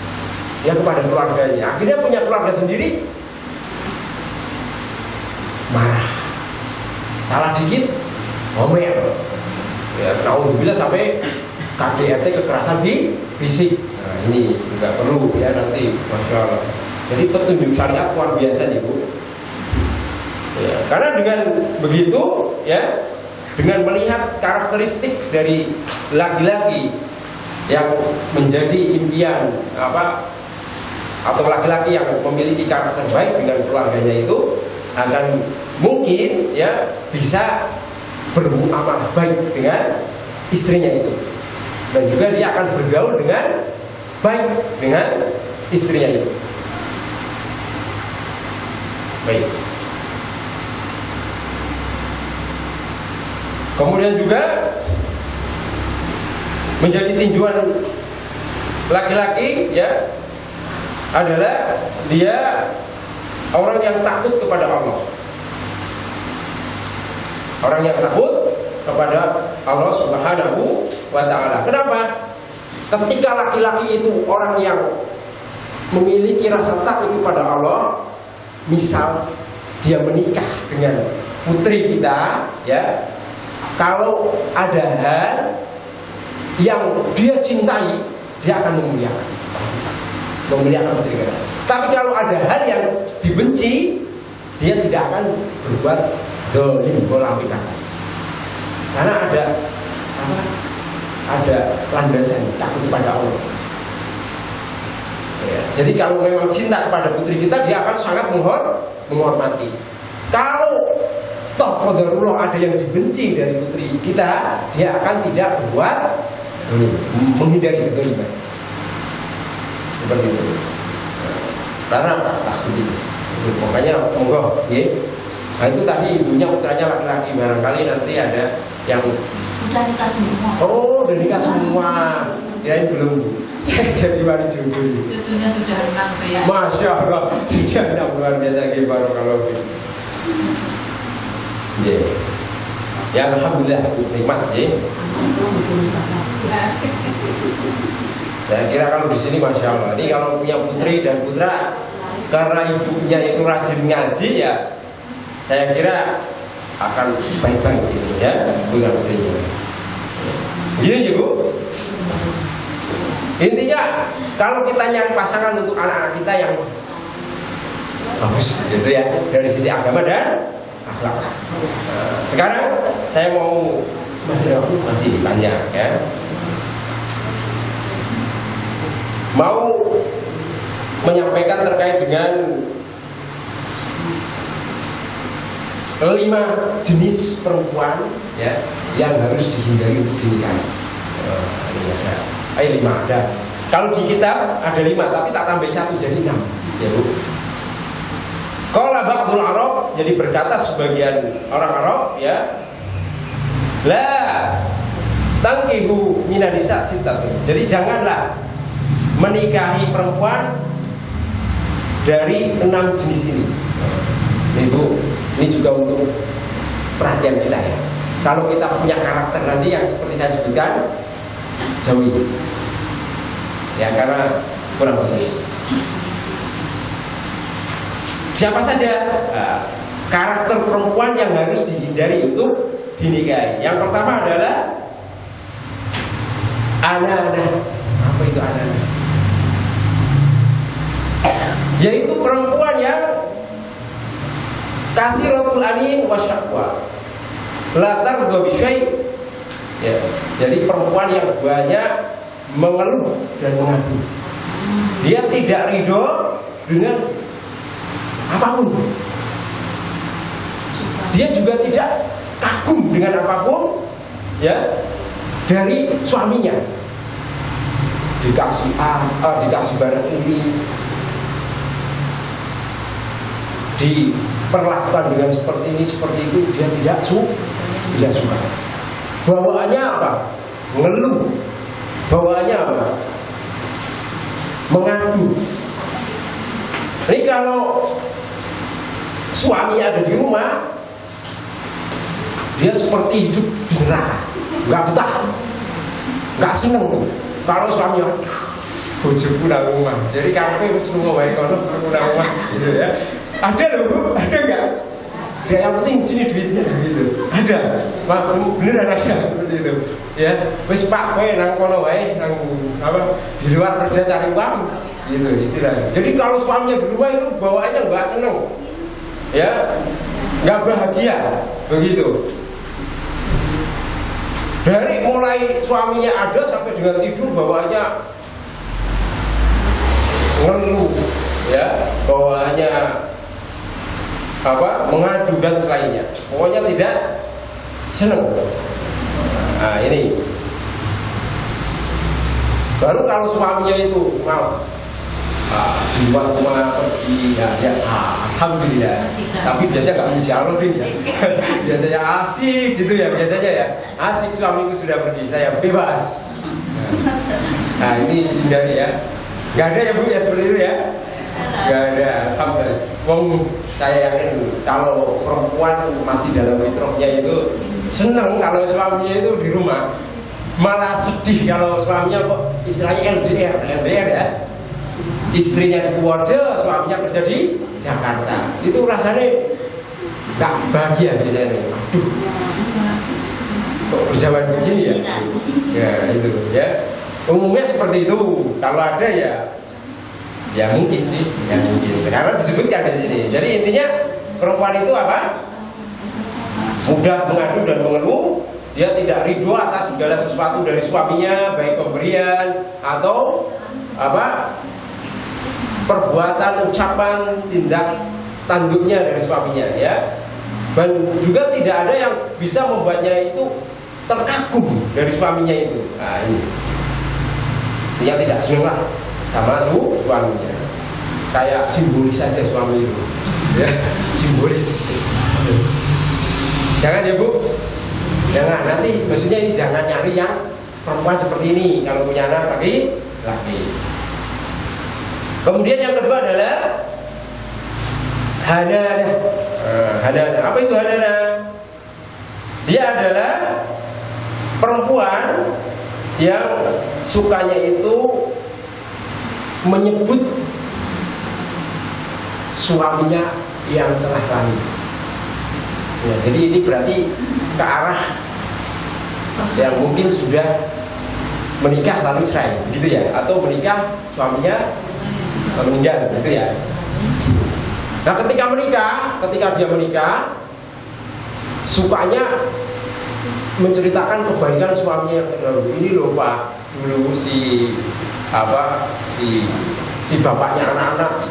ya kepada keluarganya. Akhirnya punya keluarga sendiri marah, salah dikit ngomel. Ya, alhamdulillah sampai KDRT, kekerasan fisik. Nah, ini juga perlu ya nanti, masya Allah. Jadi petunjuk syariat luar biasa nih Bu. Ya, karena dengan begitu ya, dengan melihat karakteristik dari laki-laki yang menjadi impian apa atau laki-laki yang memiliki karakter baik dengan keluarganya itu akan mungkin ya bisa bermuamalah baik dengan istrinya itu, dan juga dia akan bergaul dengan baik dengan istrinya itu. Baik. Kemudian juga menjadi tinjuan laki-laki ya adalah dia orang yang takut kepada Allah. Orang yang takut kepada Allah Subhanahu wa ta'ala. Kenapa? Ketika laki-laki itu orang yang memiliki rasa takut kepada Allah, misal dia menikah dengan putri kita ya, kalau ada hal yang dia cintai, dia akan memuliakan putri kita. Tapi kalau ada hal yang dibenci, dia tidak akan berbuat dolim, melampaui batas. Karena ada landasan takut kepada Allah. Ya, jadi kalau memang cinta kepada putri kita, dia akan sangat menghormati. Kalau toh qadarullah ada yang dibenci dari putri kita, dia akan tidak berbuat menghindari kedoliman. Seperti itu. Karena begitu. Makanya monggo, ya. Nah itu tadi ibunya putranya laki-laki, barangkali nanti ada yang sudah nikah semua. Oh, udah nikah semua. Ya belum. Saya jadi wali jodoh. Cucunya sudah 6 saya. Masya Allah, sudah 6 luar biasa baru kalau gitu. Ya. Ya alhamdulillah nikmat ya. Saya kira kalau di sini masya Allah. Ini kalau punya putri dan putra, karena ibunya itu rajin ngaji ya, saya kira akan baik-baik ini ya, punya putrinya. Gitu ya Bu. Intinya kalau kita nyari pasangan untuk anak-anak kita yang bagus, gitu ya, dari sisi agama dan akhlak. Sekarang saya mau masih panjang ya, mau menyampaikan terkait dengan 5 jenis perempuan ya yang harus dihindari untuk dinikahi. Ini ada 5 ada. Kalau di kitab ada 5, tapi tak tambah 1 jadi 6 ya Bu. Qala ba'dul Arab, jadi berkata sebagian orang Arab ya, la tankihu minan nisa sittah. Jadi janganlah menikahi perempuan dari 6 jenis ini. Nih Bu, ini juga untuk perhatian kita ya. Kalau kita punya karakter nanti yang seperti saya sebutkan, jauhi. Ya karena kurang bagus. Siapa saja karakter perempuan yang harus dihindari untuk dinikahi? Yang pertama adalah ana-ana. Apa itu ana-ana? Yaitu perempuan yang kasiratul anin wasyaqwa, la tardu bi syai'. Ya, jadi perempuan yang banyak mengeluh dan mengadu. Dia tidak ridho dengan apapun. Dia juga tidak kagum dengan apapun ya dari suaminya. Dikasih dikasih barang ini, diperlakukan dengan seperti ini, seperti itu, dia tidak suka. Bawaannya apa? Ngeluh. Bawaannya apa? Mengadu. Ini kalau suaminya ada di rumah, dia seperti hidup di neraka, nggak betah, nggak seneng. Kalau suaminya, bojoku nang rumah, jadi kafe wis lunga wae kono nang rumah, gitu ya. Ada loh Bu, ada nggak? Ya yang penting sini duitnya gitu. Ada, beneran ada seperti itu. Ya, wis Pak kowe nang kono wae, nang apa di luar kerja cari uang, gitu istilahnya. Jadi kalau suaminya di rumah itu bawaannya nggak seneng, ya, nggak bahagia, begitu. Dari mulai suaminya ada sampai dengan tidur bawaannya ngeluh, ya, bawaannya apa mengadu dan selainnya, pokoknya tidak senang. Nah ini baru kalau suaminya itu mau di luar rumah pergi ya alhamdulillah, tapi biasanya nggak muji Allah nih, biasanya asik gitu ya, biasanya ya asik suamiku sudah pergi saya bebas. Nah ini hindari ya, nggak ada ya Bu ya seperti itu ya. Gak ada, alhamdulillah. Wong saya yakin kalau perempuan masih dalam fitrahnya itu senang kalau suaminya itu di rumah, malah sedih kalau suaminya kok istilahnya LDR ya. Istrinya di Purworejo, suaminya kerja di Jakarta. Itu rasanya gak bahagia biasanya. Aduh, kok berjalan begini ya? Ya itu ya. Umumnya seperti itu. Kalau ada ya mungkin sih, ya mungkin. Karena disebutkan di sini. Jadi intinya perempuan itu apa? Mudah mengadu dan mengeluh. Dia tidak ridho atas segala sesuatu dari suaminya, baik pemberian atau apa perbuatan, ucapan, tindak tanduknya dari suaminya, ya. Dan juga tidak ada yang bisa membuatnya itu terkagum dari suaminya itu. Nah ini, dia tidak senang lah sama suaminya. Kayak simbolis saja suami itu, ya, simbolis. Jangan ya Bu, jangan. Nanti maksudnya ini jangan nyari yang perempuan seperti ini kalau punya anak laki. Kemudian yang kedua adalah hadana. Hadana. Apa itu hadana? Dia adalah perempuan yang sukanya itu menyebut suaminya yang telah lahir. Ya, jadi ini berarti ke arah yang mungkin sudah menikah lalu cerai, gitu ya, atau menikah suaminya meninggal, gitu ya. Nah ketika dia menikah, sukanya menceritakan kebaikan suaminya yang terdahulu. Ini loh Pak, dulu si bapaknya anak-anak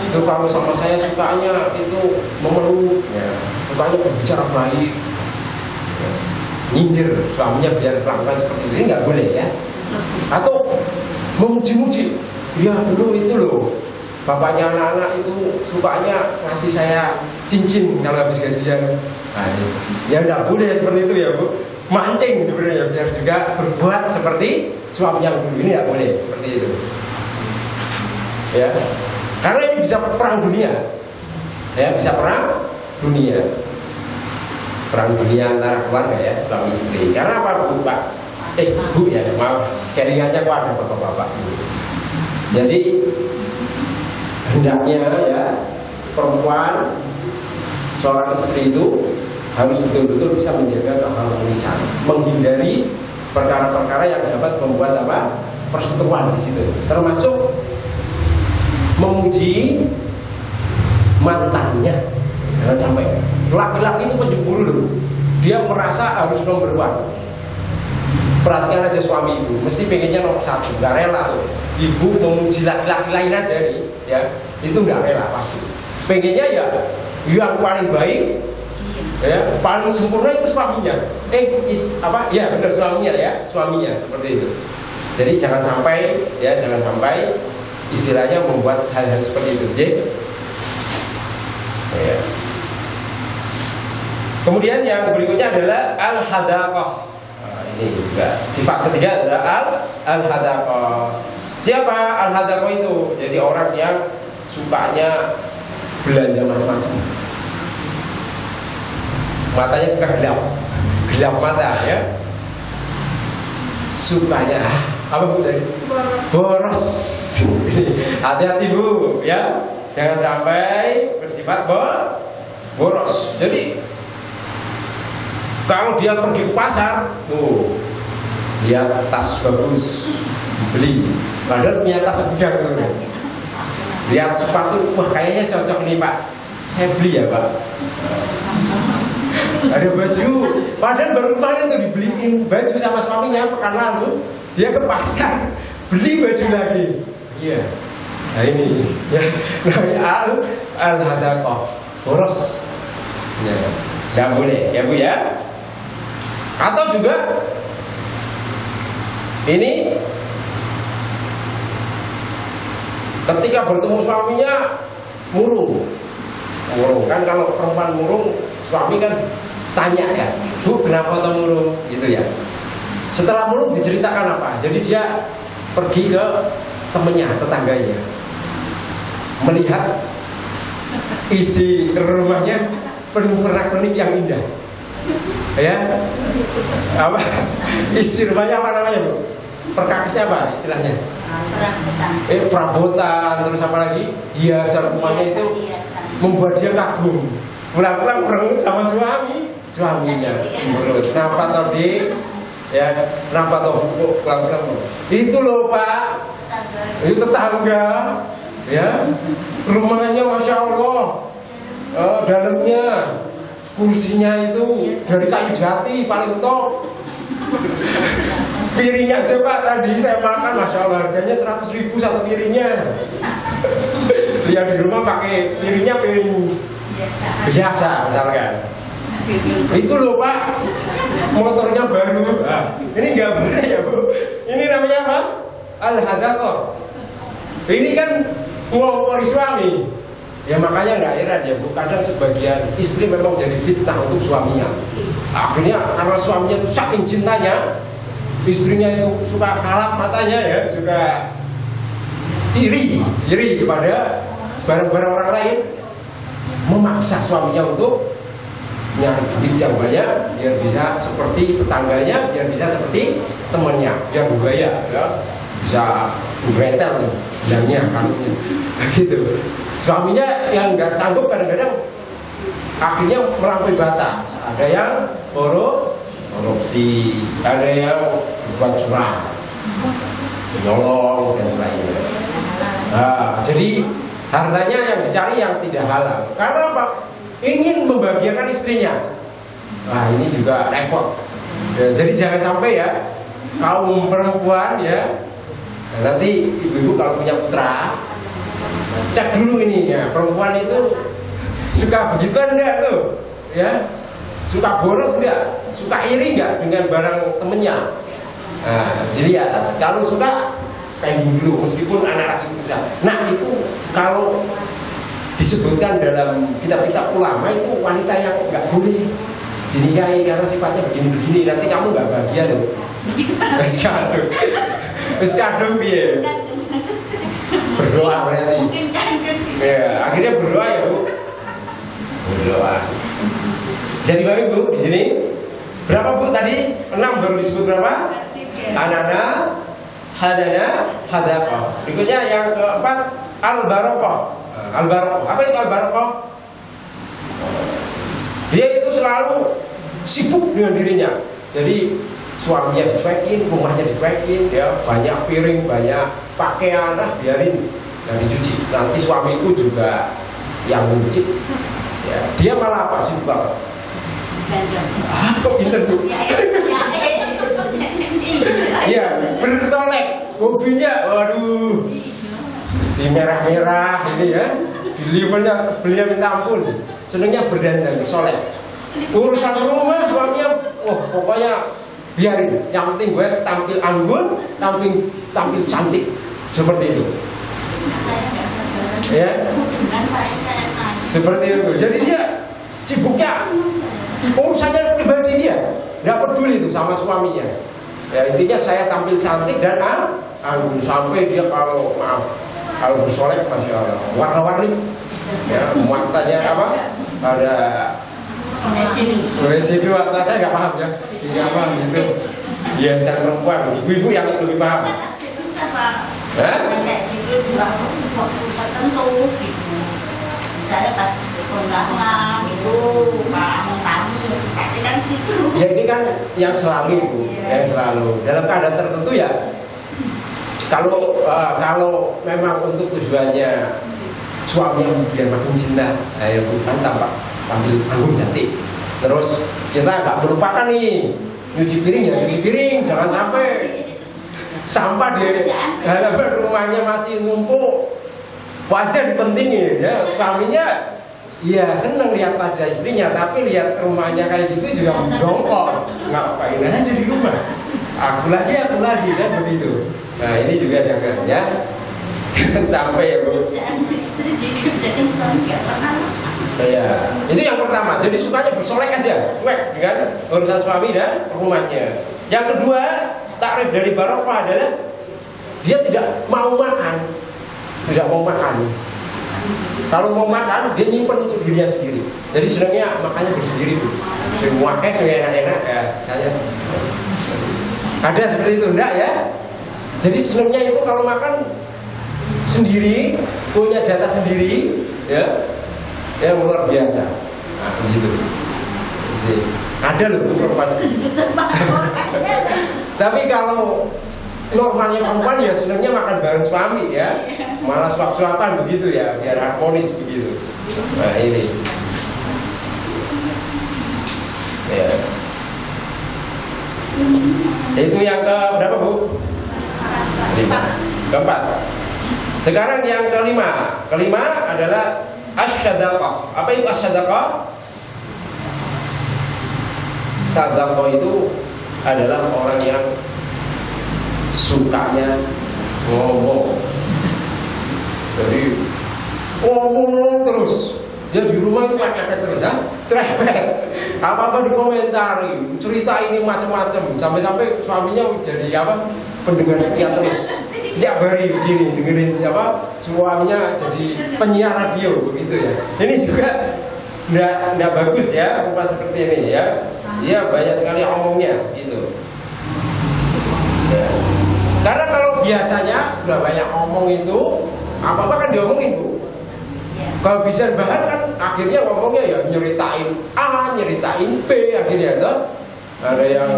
itu kalau sama saya sukanya itu memeluk, ya, sukanya berbicara baik, ya, nyindir suaminya biar melakukan seperti ini, nggak boleh ya. Atau memuji-muji, ya dulu itu loh bapaknya anak-anak itu sukanya ngasih saya cincin kalau habis gajian. Nah, ya nggak boleh seperti itu ya Bu, mancing sebenarnya biar juga berbuat seperti suami yang dulu. Ini nggak boleh seperti itu ya, karena ini bisa perang dunia ya, bisa perang dunia antara keluarga ya, suami istri. Karena apa Bu Pak? Bu ya, maaf, kelingannya keluarga bapak-bapak. Jadi hendaknya ya perempuan, seorang istri itu harus betul-betul bisa menjaga keharmonisan, menghindari perkara-perkara yang dapat membuat perseteruan di situ, termasuk memuji mantannya. Jangan sampai laki-laki itu pencemburu loh, dia merasa harus nomor 1. Perhatikan aja suami ibu, mesti pengennya nomor 1, nggak rela loh. Ibu memuji laki-laki lain aja nih, ya itu nggak rela pasti. Pengennya ya yang paling baik, ya paling sempurna itu suaminya. Ya benar suaminya seperti itu. Jadi jangan sampai istilahnya membuat hal-hal seperti itu, ya. Kemudian yang berikutnya adalah al-hadaqah. Ini juga sifat ketiga adalah al-hadaqah. Siapa al-hadaqah itu? Jadi orang yang sukanya belanja macam-macam. Matanya suka gelap mata ya. Sukanya apa Bu tadi? Boros. Hati-hati Bu ya. Jangan sampai bersifat boros. Jadi kalau dia pergi ke pasar, lihat tas bagus, beli. Padahal punya tas gudang tuh. Lihat sepatu, wah kayaknya cocok nih Pak, saya beli ya Pak. Ada baju, padahal baru kemarin tuh dibeliin baju sama suaminya pekan lalu, dia ke pasar beli baju lagi. Iya. Nah ini ya namanya al-hadaqah, boros. Ya, nggak boleh ya Bu ya. Atau juga ini ketika bertemu suaminya murung kan, kalau perempuan murung suami kan tanya ya, Bu kenapa tuh murung gitu ya. Setelah murung diceritakan apa, jadi dia pergi ke temennya, tetangganya, melihat isi rumahnya penuh pernak-pernik yang indah ya. Apa isi rumahnya apa namanya Bu? Perkakasnya apa istilahnya? Perabotan, terus apa lagi? Hiasan rumahnya itu membuat dia kagum. Pulang-pulang merengut sama suaminya. Menurut kenapa toh Dik? Ya, kenapa toh Bu pulang-pulang? Itu loh Pak, itu tetangga ya, rumahnya Masya Allah, dalamnya kursinya itu dari kayu jati paling top. Piringnya coba tadi saya makan, Masya Allah harganya 100.000 satu piringnya. Lihat di rumah pakai piringnya piring biasa misalkan. Itu loh Pak, motornya baru. Nah, ini nggak boleh ya Bu. Ini namanya apa? Al-hadaqah. Ini kan ngompori suami. Ya makanya nggak heran ya Bu, kadang sebagian istri memang jadi fitnah untuk suaminya. Akhirnya karena suaminya itu saking cintanya, istrinya itu suka kalap matanya ya, suka iri kepada barang-barang orang lain, memaksa suaminya untuk nyari duit yang banyak biar bisa seperti tetangganya, biar bisa seperti temannya, biar bergaya ya, bisa beretel bilangnya kalungnya gitu. Suaminya yang nggak sanggup kadang-kadang akhirnya melampaui batas. Ada yang korupsi, ada yang berbuat curang, menyolong dan sebagainya. Nah, jadi hartanya yang dicari yang tidak halal. Karena apa? Ingin membahagiakan istrinya. Nah ini juga repot. Ya, jadi jangan sampai ya kaum perempuan ya. Nah, nanti ibu-ibu kalau punya putra, cek dulu ini ya, perempuan itu suka begituan enggak tuh? Ya, suka boros enggak? Suka iri enggak dengan barang temennya? Nah, dilihat. Kalau suka kayak dulu, meskipun anak laki putra. Nah itu kalau disebutkan dalam kitab-kitab ulama itu wanita yang nggak boleh dinikahi karena sifatnya begini-begini. Nanti kamu nggak bahagia loh. Wes kadung, wes kadung ya. Berdoa berarti. Ya, akhirnya berdoa ya bu. Berdoa. Jadi baik bu di sini berapa bu tadi? 6 baru disebut berapa? Anana, hadana, hadaqah. Berikutnya yang keempat al-barokah. Al-barokah. Apa itu al-barokah? Dia itu selalu sibuk dengan dirinya. Jadi suaminya dicuekin, rumahnya dicuekin, ya banyak piring, banyak pakaian, biarin yang dicuci. Nanti suamiku juga yang nyuci. Ya, dia malah apa sibuk banget? Kok pinter bu? Iya, bersolek, hobinya, waduh, di merah-merah ini ya, di levelnya beliau minta ampun, senangnya berdandan, bersolek. Urusan rumah suaminya, pokoknya biarin, yang penting gue tampil anggun, tampil cantik, seperti itu. Ya, seperti itu. Jadi dia sibuknya urusannya pribadi dia, nggak peduli itu sama suaminya. Ya intinya saya tampil cantik dan anggun sampai dia kalau bersolek masya Allah warna-warni. Ya matanya apa? Ada residu atau saya nggak paham ya. Ini apa gitu? Hiasan perempuan. Ibu-ibu yang lebih paham. Misalnya pas kondangan itu tamu misalnya kan gitu. Ya ini kan yang selalu itu, yang selalu dalam keadaan tertentu ya. Kalau memang untuk tujuannya suaminya biar makin cinta, ya bukan tampil anggun cantik. Terus kita nggak melupakan nih nyuci piring ya nyuci piring, jangan sampai sampah di halaman rumahnya masih numpuk. Wajar dipentingin ya suaminya, ya seneng lihat wajah istrinya, tapi lihat rumahnya kayak gitu juga dongkol. Ngapain aja di rumah? Aku lagi kan begitu. Nah ini juga jangan ya, jangan sampai ya bu. Ya itu yang pertama. Jadi sukanya bersolek aja, cuek dengan urusan suami dan rumahnya. Yang kedua takrif dari barokah adalah dia tidak mau makan. Tidak mau makan. Kalau mau makan, dia nyimpen untuk dirinya sendiri. Jadi senangnya makannya bersendiri tuh. Semua enak-enak ya saya. Ada seperti itu enggak ya? Jadi senangnya itu kalau makan sendiri, punya jatah sendiri, ya, yang luar biasa. Nah, begitu. Jadi, ada loh perempuan seperti itu. Tapi kalau normalnya perempuan ya senangnya makan bareng suami ya, malah suap-suapan begitu ya, biar harmonis begitu. Nah ini, ya. Itu yang ke berapa bu? 5. Keempat. Sekarang yang kelima. Kelima adalah asyadaqah. Apa itu asyadaqah? Sadaqah itu adalah orang yang sukanya ngomong. Jadi ngomong terus. Dia di rumah itu pakai terus ya, cerewet. Apa-apa dikomentari, cerita ini macam-macam. Sampai-sampai suaminya jadi apa? Pendengar setia terus. Tiap hari begini dengerin apa? Suaminya jadi penyiar radio begitu ya. Ini juga enggak bagus ya, perempuan seperti ini ya. Dia banyak sekali omongnya gitu. Ya. Karena kalau biasanya sudah banyak ngomong itu, apa-apa kan diomongin bu. Kalau bisa bahan kan akhirnya ngomongnya ya nyeritain A, nyeritain B akhirnya tuh. Ada yang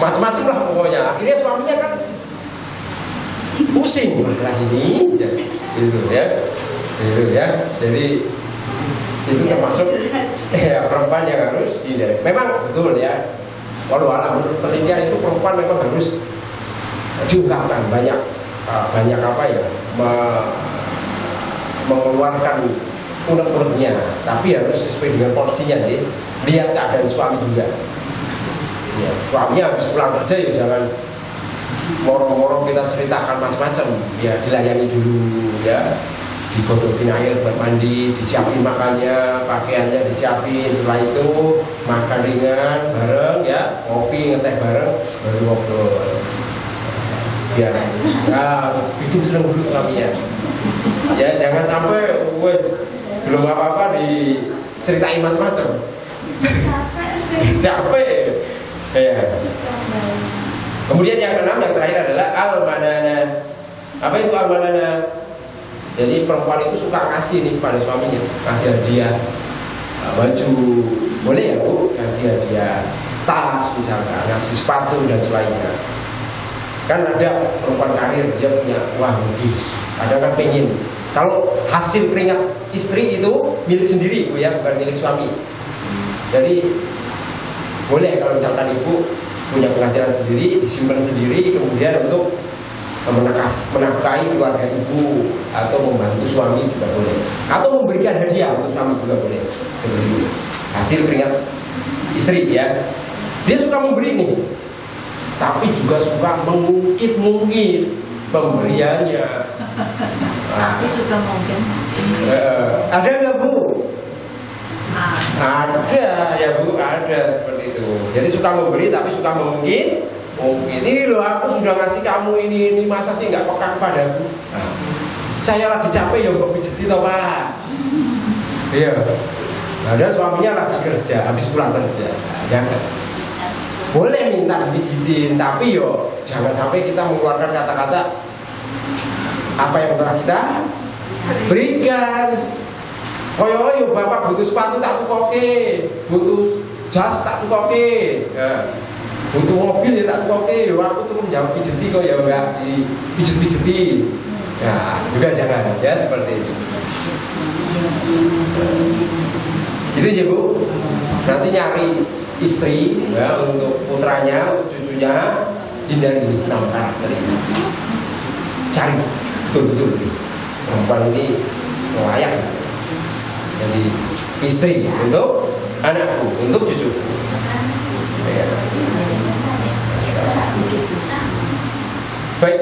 macam-macam lah pokoknya. Akhirnya suaminya kan pusing lah ini, gitu ya. Gitu ya. Jadi itu termasuk perempuan yang harus dihindari. Memang betul ya. Walau alam menurut penelitian itu perempuan memang harus diungkapkan banyak apa ya, mengeluarkan unek-uneknya, tapi harus sesuai dengan porsinya nih. Lihat keadaan suami juga. Ya, suaminya habis pulang kerja ya jangan moro-moro kita ceritakan macam-macam. Ya dilayani dulu ya. Digodokin air buat mandi, disiapin makannya, pakaiannya disiapin. Setelah itu makan ringan bareng ya, ngopi ngeteh bareng, baru ngobrol. Biar bikin seneng dulu suaminya. Ya jangan sampai wes belum apa-apa diceritain macam-macam. Capek. Ya. Kemudian yang keenam, yang terakhir adalah al-manana. Apa itu al-manana? Jadi perempuan itu suka ngasih nih pada suaminya, ngasih hadiah baju, boleh ya Bu, ngasih hadiah tas misalkan, ngasih sepatu dan selainnya. Kan ada perempuan karir, dia punya uang lebih, kadang kan pengen. Kalau hasil keringat istri itu milik sendiri Bu ya, bukan milik suami. Jadi boleh kalau misalkan ibu punya penghasilan sendiri, disimpan sendiri, kemudian untuk menafkahi keluarga ibu atau membantu suami juga boleh, atau memberikan hadiah untuk suami juga boleh. Jadi, hasil keringat istri ya, dia suka memberi nih, tapi juga suka mengungkit-ungkit pemberiannya. Tapi suka mungkin. Ada nggak Bu? Ada ya Bu, ada seperti itu. Jadi suka memberi tapi suka mengungkit. Ini loh aku sudah ngasih kamu ini masa sih nggak peka kepadaku. Saya lagi capek ya kok pijeti toh Pak. Iya. Ada suaminya lagi kerja, habis pulang kerja. Jangan. Boleh minta dipijitin, tapi yo jangan sampai kita mengeluarkan kata-kata apa yang telah kita berikan. Koyo bapak butuh sepatu tak tukoke, butuh jas tak tukoke. Ya. Butuh mobil ya tak tukoke, yo aku turun jauh pijeti kok ya enggak dipijet-pijeti. Ya, juga jangan ya seperti itu. Gitu ya Bu. Nanti nyari istri ya untuk putranya, untuk cucunya, hindari 6 karakter ini. Cari betul-betul perempuan ini layak jadi istri untuk anakku, untuk cucu. Ya. Baik,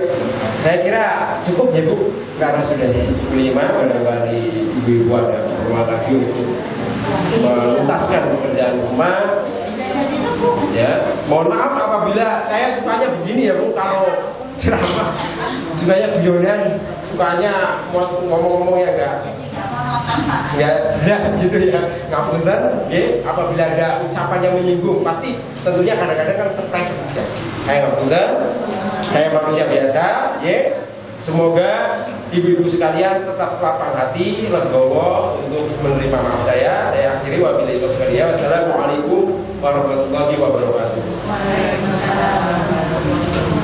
saya kira cukup ya Bu, karena sudah pukul 5, barangkali ibu-ibu ada ruang lagi untuk menuntaskan pekerjaan rumah. Ya, mohon maaf apabila saya sukanya begini ya Bu, kalau ceramah sukanya guyonan, sukanya ngomong-ngomong yang nggak jelas gitu ya. Ngapunten, ya, apabila ada ucapan yang menyinggung, pasti tentunya kadang-kadang kan terpleset ya. Saya ngapunten, saya manusia biasa, ya. Semoga ibu-ibu sekalian tetap lapang hati, legowo untuk menerima maaf saya. Saya akhiri wabillahi taufiq. Wassalamualaikum warahmatullahi wabarakatuh. Waalaikumsalam.